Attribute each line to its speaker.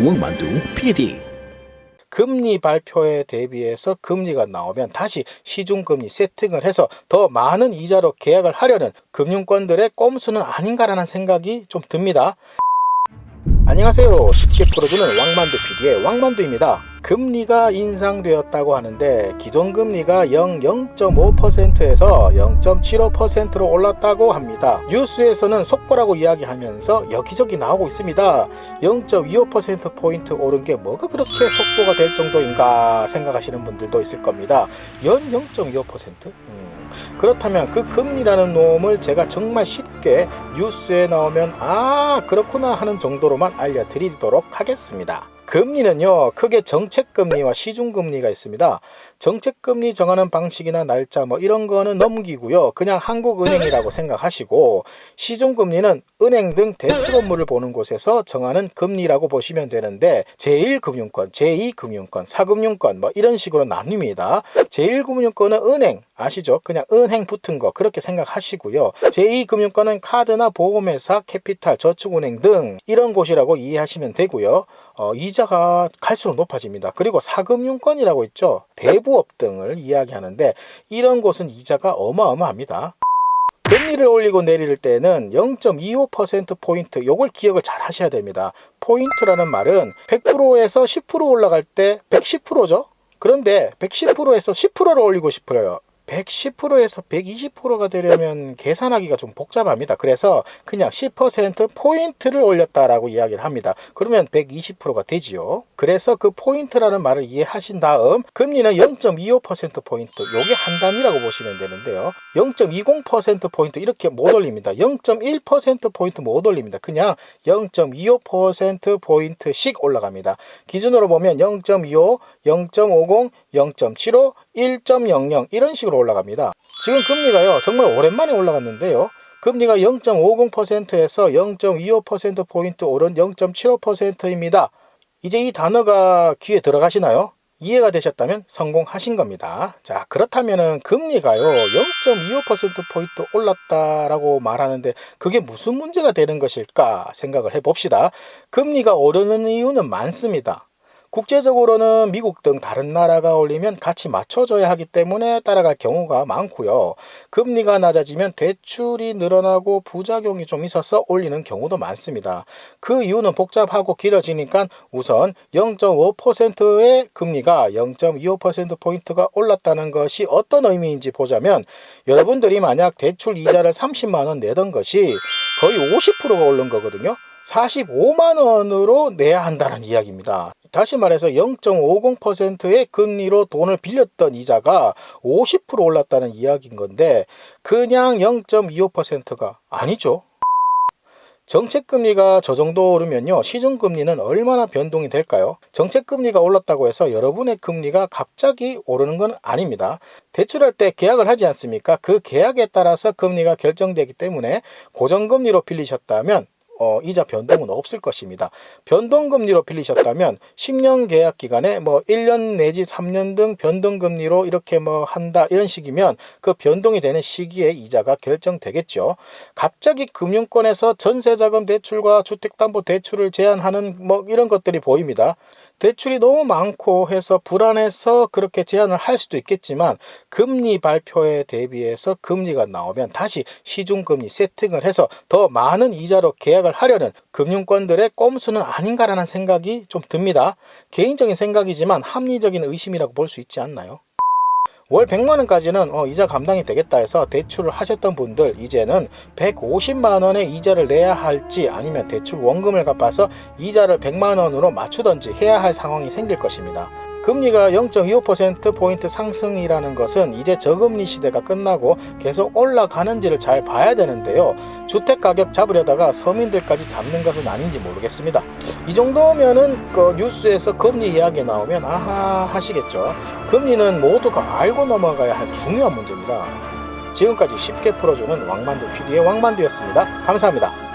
Speaker 1: 왕만두 PD.
Speaker 2: 금리 발표에 대비해서 금리가 나오면 다시 시중금리 세팅을 해서 더 많은 이자로 계약을 하려는 금융권들의 꼼수는 아닌가라는 생각이 좀 듭니다. 안녕하세요. 쉽게 풀어주는 왕만두 PD의 왕만두입니다. 금리가 인상되었다고 하는데 기존 금리가 0.5%에서 0.75%로 올랐다고 합니다. 뉴스에서는 속보라고 이야기하면서 여기저기 나오고 있습니다. 0.25%포인트 오른 게 뭐가 그렇게 속보가 될 정도인가 생각하시는 분들도 있을 겁니다. 연 0.25%? 그렇다면 그 금리라는 놈을 제가 정말 쉽게 뉴스에 나오면 그렇구나 하는 정도로만 알려드리도록 하겠습니다. 금리는요, 크게 정책금리와 시중금리가 있습니다. 정책금리 정하는 방식이나 날짜 이런 거는 넘기고요, 그냥 한국은행이라고 생각하시고, 시중금리는 은행 등 대출 업무를 보는 곳에서 정하는 금리라고 보시면 되는데, 제1금융권, 제2금융권, 4금융권 이런 식으로 나뉩니다. 제1금융권은 은행 아시죠? 그냥 은행 붙은 거 그렇게 생각하시고요. 제2금융권은 카드나 보험회사, 캐피탈, 저축은행 등 이런 곳이라고 이해하시면 되고요. 이자가 갈수록 높아집니다. 그리고 4금융권이라고 있죠. 대부업 등을 이야기하는데 이런 곳은 이자가 어마어마합니다. 금리를 올리고 내릴 때는 0.25%포인트 요걸 기억을 잘 하셔야 됩니다. 포인트라는 말은 100%에서 10% 올라갈 때 110%죠. 그런데 110%에서 10%를 올리고 싶어요. 110%에서 120%가 되려면 계산하기가 좀 복잡합니다. 그래서 그냥 10%포인트를 올렸다라고 이야기를 합니다. 그러면 120%가 되지요. 그래서 그 포인트라는 말을 이해하신 다음 금리는 0.25%포인트 요게 한 단위라고 보시면 되는데요. 0.20%포인트 이렇게 못 올립니다. 0.1%포인트 못 올립니다. 그냥 0.25%포인트씩 올라갑니다. 기준으로 보면 0.25, 0.50, 0.75, 1.00 이런 식으로 올라갑니다. 지금 금리가요 정말 오랜만에 올라갔는데요. 금리가 0.50%에서 0.25%포인트 오른 0.75%입니다. 이제 이 단어가 귀에 들어가시나요? 이해가 되셨다면 성공하신 겁니다. 자, 그렇다면은 금리가요 0.25%포인트 올랐다라고 말하는데 그게 무슨 문제가 되는 것일까 생각을 해봅시다. 금리가 오르는 이유는 많습니다. 국제적으로는 미국 등 다른 나라가 올리면 같이 맞춰줘야 하기 때문에 따라갈 경우가 많고요. 금리가 낮아지면 대출이 늘어나고 부작용이 좀 있어서 올리는 경우도 많습니다. 그 이유는 복잡하고 길어지니까 우선 0.5%의 금리가 0.25%포인트가 올랐다는 것이 어떤 의미인지 보자면 여러분들이 만약 대출 이자를 30만 원 내던 것이 거의 50%가 오른 거거든요. 45만 원으로 내야 한다는 이야기입니다. 다시 말해서 0.50%의 금리로 돈을 빌렸던 이자가 50% 올랐다는 이야기인 건데 그냥 0.25%가 아니죠. 정책금리가 저 정도 오르면요 시중금리는 얼마나 변동이 될까요? 정책금리가 올랐다고 해서 여러분의 금리가 갑자기 오르는 건 아닙니다. 대출할 때 계약을 하지 않습니까? 그 계약에 따라서 금리가 결정되기 때문에 고정금리로 빌리셨다면 이자 변동은 없을 것입니다. 변동금리로 빌리셨다면 10년 계약 기간에 1년 내지 3년 등 변동금리로 이렇게 한다 이런 식이면 그 변동이 되는 시기에 이자가 결정되겠죠. 갑자기 금융권에서 전세자금 대출과 주택담보대출을 제한하는 이런 것들이 보입니다. 대출이 너무 많고 해서 불안해서 그렇게 제한을 할 수도 있겠지만 금리 발표에 대비해서 금리가 나오면 다시 시중금리 세팅을 해서 더 많은 이자로 계약을 하려는 금융권들의 꼼수는 아닌가라는 생각이 좀 듭니다. 개인적인 생각이지만 합리적인 의심이라고 볼 수 있지 않나요? 월 100만 원까지는 이자 감당이 되겠다 해서 대출을 하셨던 분들 이제는 150만 원의 이자를 내야 할지 아니면 대출 원금을 갚아서 이자를 100만 원으로 맞추던지 해야 할 상황이 생길 것입니다. 금리가 0.25%포인트 상승이라는 것은 이제 저금리 시대가 끝나고 계속 올라가는지를 잘 봐야 되는데요. 주택가격 잡으려다가 서민들까지 잡는 것은 아닌지 모르겠습니다. 이 정도면은 뉴스에서 금리 이야기 나오면 아하 하시겠죠. 금리는 모두가 알고 넘어가야 할 중요한 문제입니다. 지금까지 쉽게 풀어주는 왕만두 PD의 왕만두였습니다. 감사합니다.